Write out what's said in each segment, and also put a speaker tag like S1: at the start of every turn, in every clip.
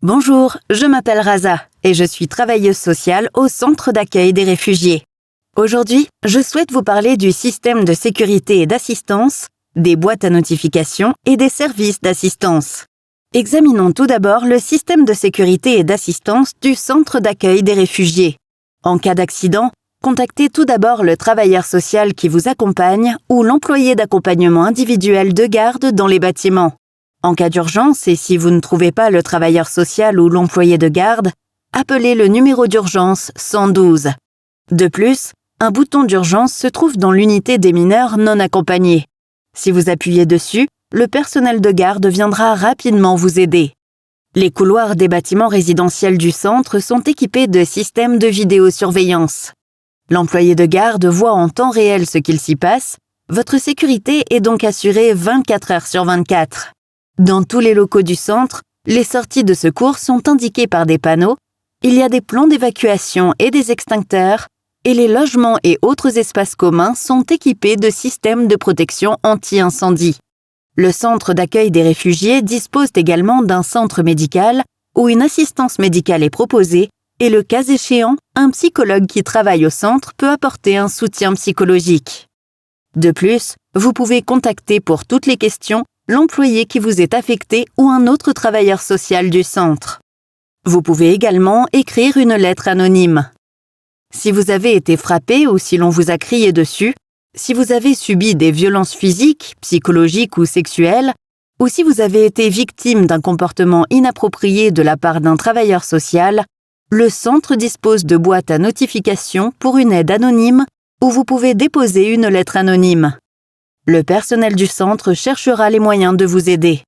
S1: Bonjour, je m'appelle Raza et je suis travailleuse sociale au Centre d'accueil des réfugiés. Aujourd'hui, je souhaite vous parler du système de sécurité et d'assistance, des boîtes à notification et des services d'assistance. Examinons tout d'abord le système de sécurité et d'assistance du Centre d'accueil des réfugiés. En cas d'accident, contactez tout d'abord le travailleur social qui vous accompagne ou l'employé d'accompagnement individuel de garde dans les bâtiments. En cas d'urgence et si vous ne trouvez pas le travailleur social ou l'employé de garde, appelez le numéro d'urgence 112. De plus, un bouton d'urgence se trouve dans l'unité des mineurs non accompagnés. Si vous appuyez dessus, le personnel de garde viendra rapidement vous aider. Les couloirs des bâtiments résidentiels du centre sont équipés de systèmes de vidéosurveillance. L'employé de garde voit en temps réel ce qu'il s'y passe. Votre sécurité est donc assurée 24 heures sur 24. Dans tous les locaux du centre, les sorties de secours sont indiquées par des panneaux, il y a des plans d'évacuation et des extincteurs, et les logements et autres espaces communs sont équipés de systèmes de protection anti-incendie. Le centre d'accueil des réfugiés dispose également d'un centre médical où une assistance médicale est proposée et le cas échéant, un psychologue qui travaille au centre peut apporter un soutien psychologique. De plus, vous pouvez contacter pour toutes les questions l'employé qui vous est affecté ou un autre travailleur social du centre. Vous pouvez également écrire une lettre anonyme. Si vous avez été frappé ou si l'on vous a crié dessus, si vous avez subi des violences physiques, psychologiques ou sexuelles, ou si vous avez été victime d'un comportement inapproprié de la part d'un travailleur social, le centre dispose de boîtes à notification pour une aide anonyme où vous pouvez déposer une lettre anonyme. Le personnel du centre cherchera les moyens de vous aider.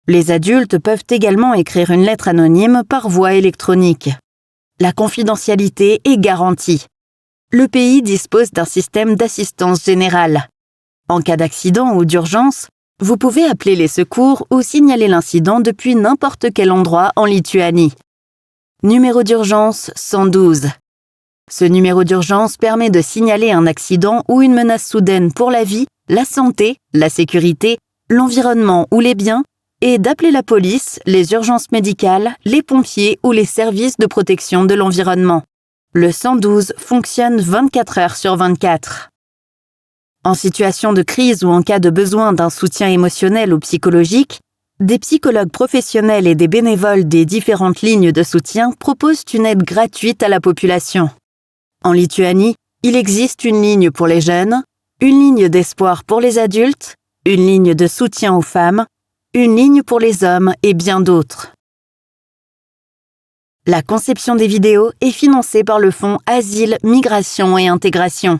S1: Les adultes peuvent également écrire une lettre anonyme par voie électronique. La confidentialité est garantie. Le pays dispose d'un système d'assistance générale. En cas d'accident ou d'urgence, vous pouvez appeler les secours ou signaler l'incident depuis n'importe quel endroit en Lituanie. Numéro d'urgence 112. Ce numéro d'urgence permet de signaler un accident ou une menace soudaine pour la vie, la santé, la sécurité, l'environnement ou les biens, et d'appeler la police, les urgences médicales, les pompiers ou les services de protection de l'environnement. Le 112 fonctionne 24 heures sur 24. En situation de crise ou en cas de besoin d'un soutien émotionnel ou psychologique, des psychologues professionnels et des bénévoles des différentes lignes de soutien proposent une aide gratuite à la population. En Lituanie, il existe une ligne pour les jeunes, une ligne d'espoir pour les adultes, une ligne de soutien aux femmes, une ligne pour les hommes et bien d'autres. La conception des vidéos est financée par le Fonds Asile, Migration et Intégration.